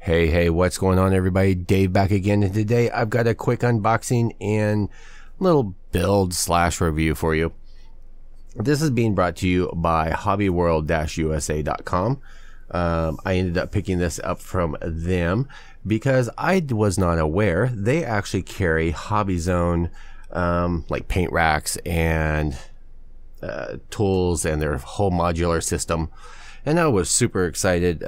Hey, what's going on, everybody? Dave back again, and today I've got a quick unboxing and little build slash review for you. This is being brought to you by hobbyworld-usa.com. I ended up picking this up from them because I was not aware they actually carry Hobby Zone like paint racks and tools and their whole modular system, and I was super excited.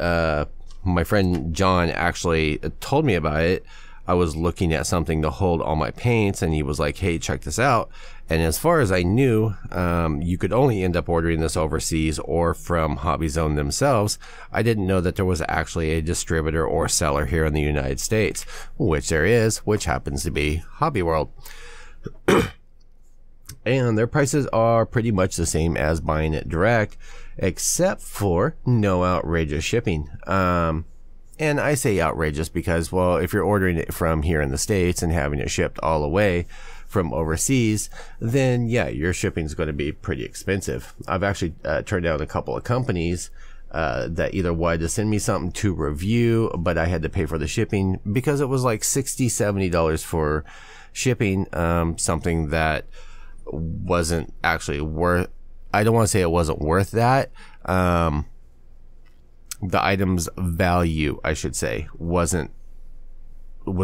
My friend John actually told me about it. I was looking at something to hold all my paints, and he was like, hey, check this out. And as far as I knew, you could only end up ordering this overseas or from Hobby Zone themselves. I didn't know that there was actually a distributor or seller here in the United States, which there is, which happens to be Hobby World. And their prices are pretty much the same as buying it direct, except for no outrageous shipping. And I say outrageous because, well, if you're ordering it from here in the States and having it shipped all the way from overseas, then yeah, your shipping is going to be pretty expensive. I've actually turned down a couple of companies that either wanted to send me something to review, but I had to pay for the shipping because it was like $60, $70 for shipping, something that wasn't actually worth, I don't want to say it wasn't worth that. The item's value, I should say, was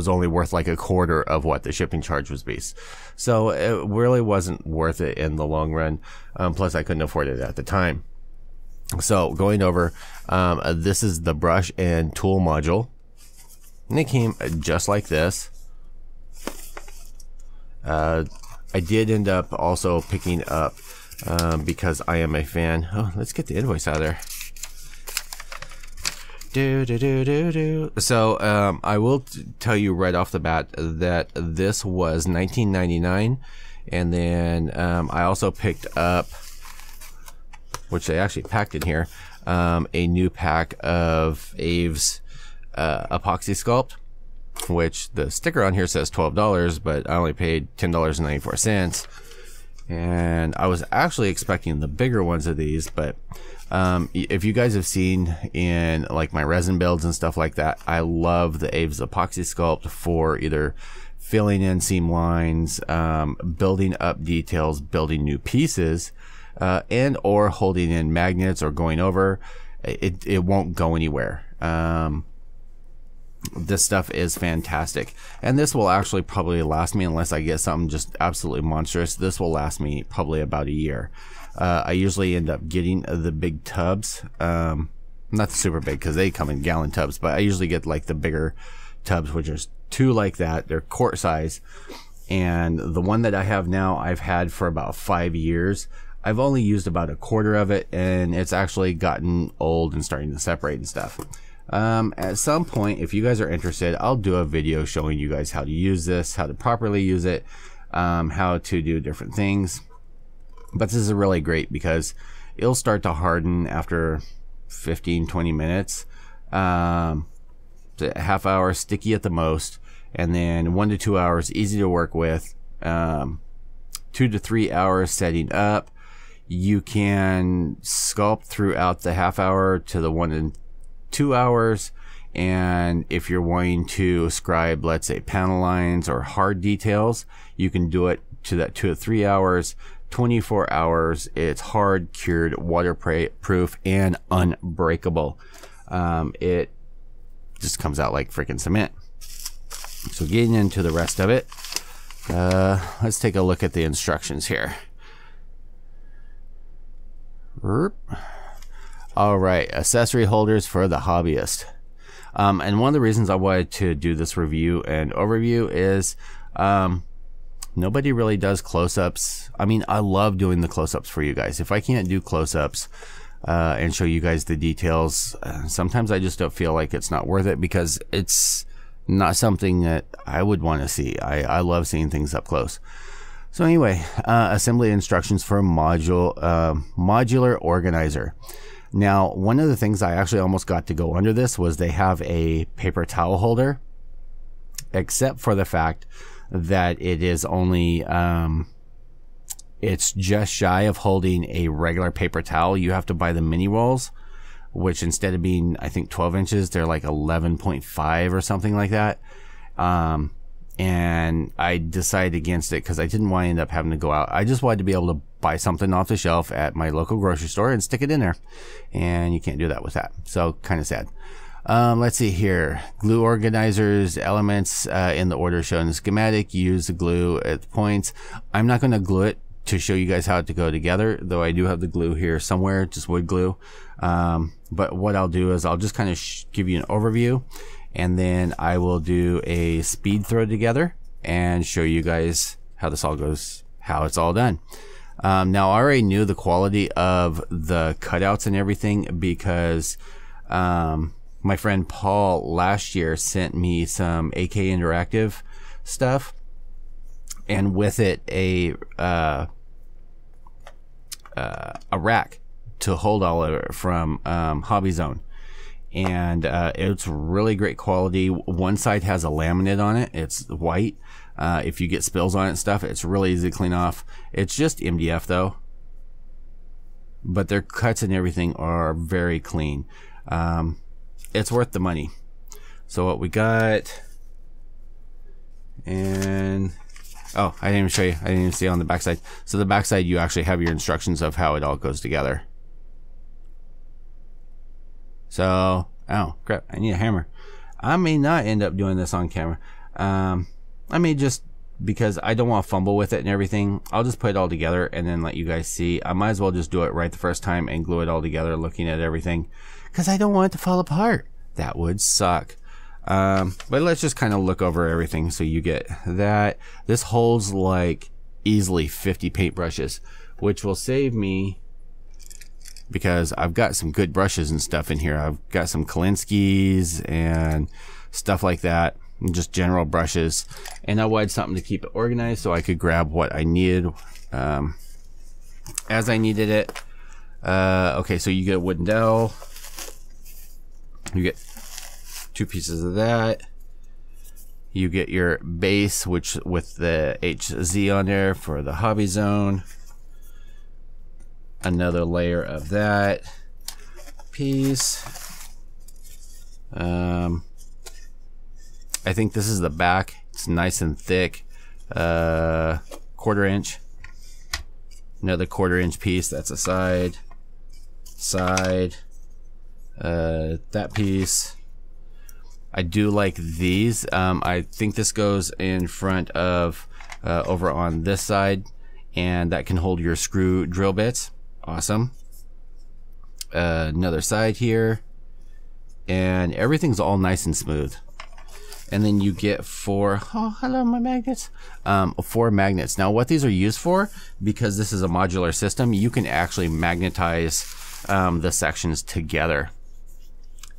only worth like a quarter of what the shipping charge was based. So it really wasn't worth it in the long run. Plus I couldn't afford it at the time. So going over, this is the brush and tool module, and it came just like this. I did end up also picking up, because I am a fan. Oh, let's get the invoice out of there. So I will tell you right off the bat that this was $19.99, and then I also picked up, which they actually packed in here, a new pack of Aves epoxy sculpt, which the sticker on here says $12, but I only paid $10.94. And I was actually expecting the bigger ones of these, but if you guys have seen in like my resin builds and stuff like that, I love the Aves epoxy sculpt for either filling in seam lines, building up details, building new pieces, and or holding in magnets or going over. It won't go anywhere. This stuff is fantastic, and this will actually probably last me, unless I get something just absolutely monstrous, this will last me probably about a year. I usually end up getting the big tubs, not the super big because they come in gallon tubs, but I usually get like the bigger tubs, which is two like that. They're quart size, and the one that I have now I've had for about 5 years. I've only used about a quarter of it, and it's actually gotten old and starting to separate and stuff. At some point, if you guys are interested, I'll do a video showing you guys how to use this, how to properly use it, how to do different things. But this is really great because it'll start to harden after 15-20 minutes. A half hour, sticky at the most, and then 1 to 2 hours, easy to work with. 2 to 3 hours setting up. You can sculpt throughout the half hour to the 1 and 2 hours, and if you're wanting to scribe, let's say, panel lines or hard details, you can do it to that 2 to 3 hours. 24 hours, it's hard, cured, waterproof, and unbreakable. It just comes out like freaking cement. So getting into the rest of it, let's take a look at the instructions here. All right, accessory holders for the hobbyist. And one of the reasons I wanted to do this review and overview is nobody really does close-ups. I mean, I love doing the close-ups for you guys. If I can't do close-ups and show you guys the details, sometimes I just don't feel like it's not worth it because it's not something that I would want to see. I love seeing things up close. So anyway, assembly instructions for modular organizer. Now, one of the things I actually almost got to go under this was they have a paper towel holder, except for the fact that it is only, it's just shy of holding a regular paper towel. You have to buy the mini rolls. which instead of being, I think 12 inches, they're like 11.5 or something like that. And I decided against it because I didn't want to end up having to go out. I just wanted to be able to buy something off the shelf at my local grocery store and stick it in there. And you can't do that with that. So kind of sad. Let's see here. Glue organizers, elements in the order shown in the schematic. Use the glue at the points. I'm not going to glue it to show you guys how to go together, though I do have the glue here somewhere, just wood glue. But what I'll do is I'll just kind of give you an overview, and then I will do a speed throw together and show you guys how this all goes, how it's all done. Now I already knew the quality of the cutouts and everything because my friend Paul last year sent me some AK Interactive stuff, and with it a rack to hold all of it from Hobby Zone. And it's really great quality. One side has a laminate on it. It's white. If you get spills on it and stuff, it's really easy to clean off. It's just MDF though, but their cuts and everything are very clean. It's worth the money. So what we got, and oh, I didn't even show you. I didn't even see it on the backside. So the backside, you actually have your instructions of how it all goes together. So, oh crap, I need a hammer. I may not end up doing this on camera. I may just, because I don't want to fumble with it and everything, I'll just put it all together and then let you guys see. I might as well just do it right the first time and glue it all together looking at everything, because I don't want it to fall apart. That would suck. But let's just kind of look over everything so you get that. This holds like easily 50 paintbrushes, which will save me, because I've got some good brushes and stuff in here. I've got some Kolinsky's and stuff like that, and just general brushes. And I wanted something to keep it organized so I could grab what I needed as I needed it. Okay, so you get a wooden dowel. You get 2 pieces of that. You get your base, which with the HZ on there for the Hobby Zone. Another layer of that piece. I think this is the back. It's nice and thick. 1/4 inch. Another 1/4 inch piece. That's a side. That piece. I do like these. I think this goes in front of over on this side, and that can hold your screw drill bits. Awesome. Another side here, and everything's all nice and smooth. And then you get 4, oh hello my magnets, 4 magnets. Now what these are used for, because this is a modular system, you can actually magnetize the sections together.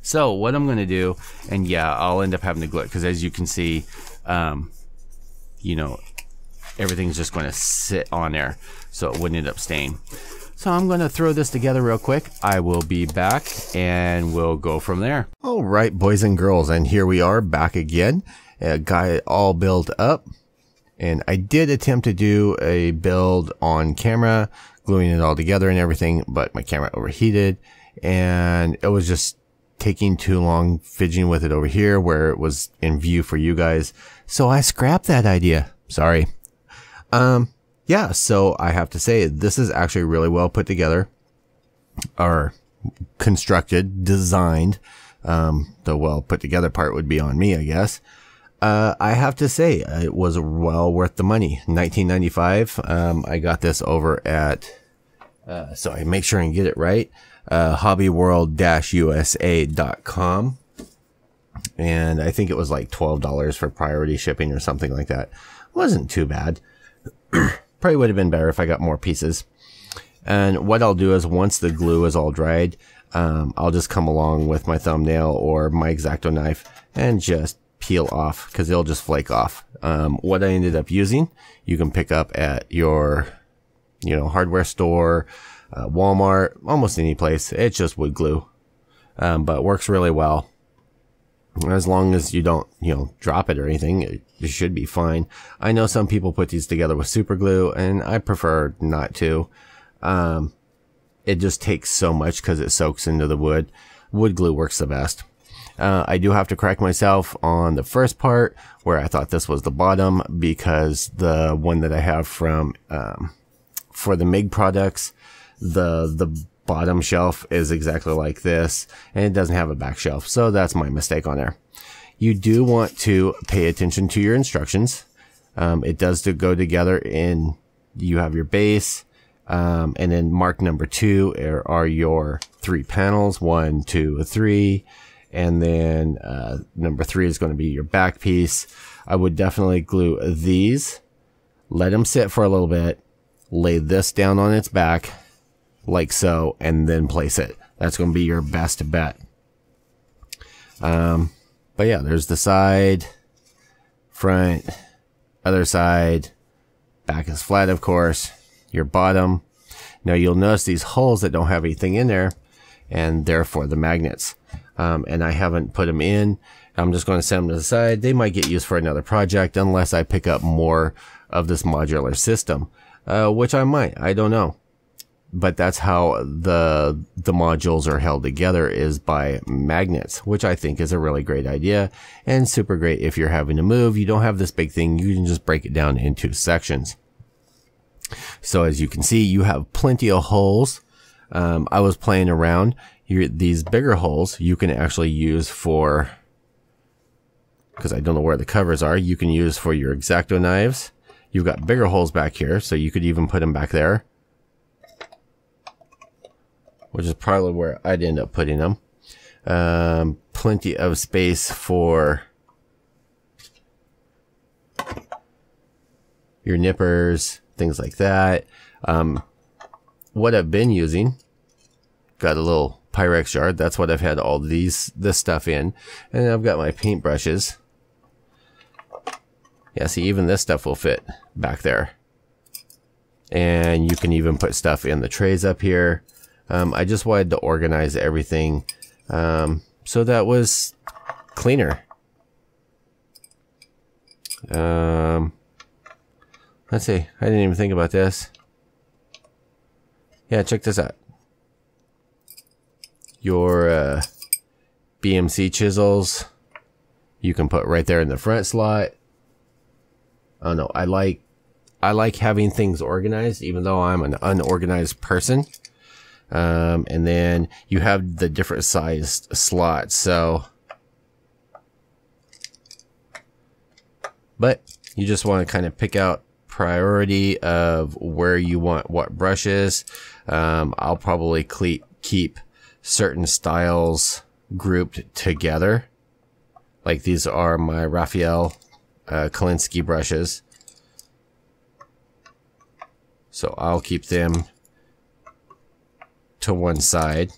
So what I'm going to do, and yeah, I'll end up having to glue it, because as you can see, you know, everything's just going to sit on there so it wouldn't end up staying. So I'm going to throw this together real quick. I will be back and we'll go from there. All right, boys and girls, and here we are back again. Got it all built up, and I did attempt to do a build on camera, gluing it all together and everything, but my camera overheated and it was just taking too long fidgeting with it over here where it was in view for you guys. So I scrapped that idea. Sorry. Yeah, so I have to say this is actually really well put together, or constructed, designed. The well put together part would be on me, I guess. I have to say it was well worth the money. $19.95. I got this over at, so I make sure and get it right. hobbyworld-usa.com. And I think it was like $12 for priority shipping or something like that. Wasn't too bad. Probably would have been better if I got more pieces. And what I'll do is, once the glue is all dried, I'll just come along with my thumbnail or my X-Acto knife and just peel off, because it'll just flake off. What I ended up using, you can pick up at your, you know, hardware store, Walmart, almost any place. It's just wood glue, but works really well. As long as you don't, you know, drop it or anything, it should be fine. I know some people put these together with super glue, and I prefer not to. it just takes so much because it soaks into the wood. Wood glue works the best. I do have to correct myself on the first part where I thought this was the bottom, because the one that I have from for the MIG products, the bottom shelf is exactly like this, and it doesn't have a back shelf. So that's my mistake on there. You do want to pay attention to your instructions. It does go together in, you have your base, and then mark number 2 are your 3 panels, 1, 2, 3. And then number 3 is going to be your back piece. I would definitely glue these, let them sit for a little bit, lay this down on its back like so, and then place it. That's going to be your best bet. But yeah, there's the side, front, other side, back is flat, of course, your bottom. Now you'll notice these holes that don't have anything in there, and therefore the magnets. And I haven't put them in. I'm just going to set them to the side. They might get used for another project unless I pick up more of this modular system, which I might. I don't know. But that's how the modules are held together, is by magnets, which I think is a really great idea and super great if you're having to move. You don't have this big thing. You can just break it down into sections. So as you can see, you have plenty of holes. I was playing around. These bigger holes you can actually use for, because I don't know where the covers are, you can use for your X-Acto knives. You've got bigger holes back here, so you could even put them back there, which is probably where I'd end up putting them. Plenty of space for your nippers, things like that. What I've been using, got a little Pyrex jar. That's what I've had all this stuff in. And I've got my paint brushes. Yeah, see, even this stuff will fit back there. And you can even put stuff in the trays up here. I just wanted to organize everything so that was cleaner. Let's see. I didn't even think about this. Yeah, check this out. Your BMC chisels, you can put right there in the front slot. Oh no, I like having things organized, even though I'm an unorganized person. And then you have the different sized slots. So, but you just want to kind of pick out priority of where you want what brushes. I'll probably keep certain styles grouped together. Like these are my Raphael Kolinsky brushes. So I'll keep them to one side.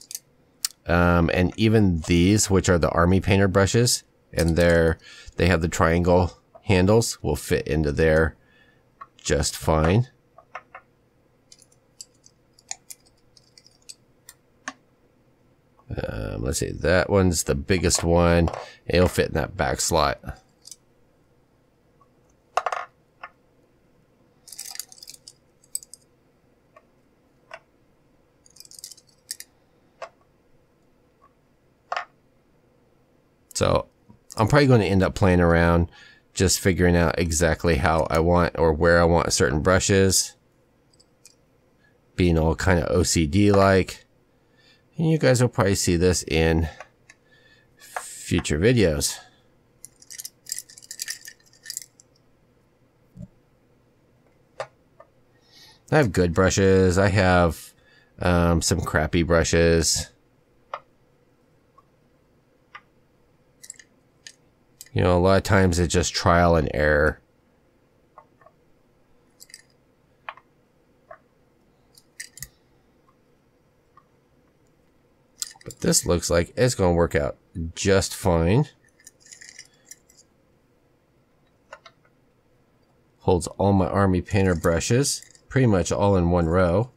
And even these, which are the Army Painter brushes, and they have the triangle handles, will fit into there just fine. Let's see, that one's the biggest one. It'll fit in that back slot. So I'm probably going to end up playing around, just figuring out exactly how I want or where I want certain brushes, being all kind of OCD like. And you guys will probably see this in future videos. I have good brushes. I have some crappy brushes. You know, a lot of times it's just trial and error. But this looks like it's going to work out just fine. Holds all my Army Painter brushes, pretty much all in one row.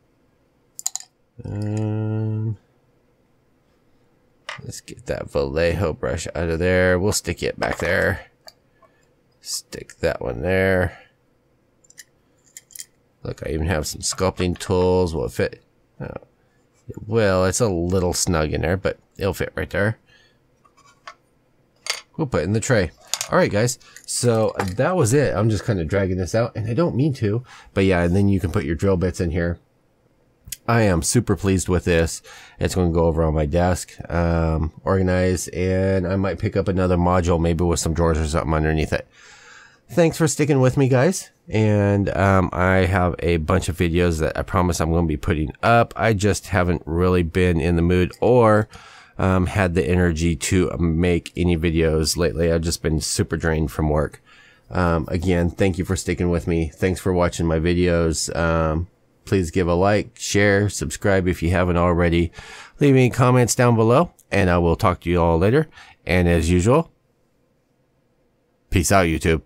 Let's get that Vallejo brush out of there. We'll stick it back there. Stick that one there. Look, I even have some sculpting tools. Will it fit? Oh, Well, it's a little snug in there, but it'll fit right there. We'll put it in the tray. All right, guys. So that was it. I'm just kind of dragging this out, and I don't mean to, but yeah, and then you can put your drill bits in here. I am super pleased with this. It's going to go over on my desk, organized, and I might pick up another module, maybe with some drawers or something underneath it. Thanks for sticking with me, guys. And I have a bunch of videos that I promise I'm going to be putting up. I just haven't really been in the mood or had the energy to make any videos lately. I've just been super drained from work. Again, thank you for sticking with me. Thanks for watching my videos. Please give a like, share, subscribe if you haven't already. Leave any comments down below, and I will talk to you all later. And as usual, peace out, YouTube.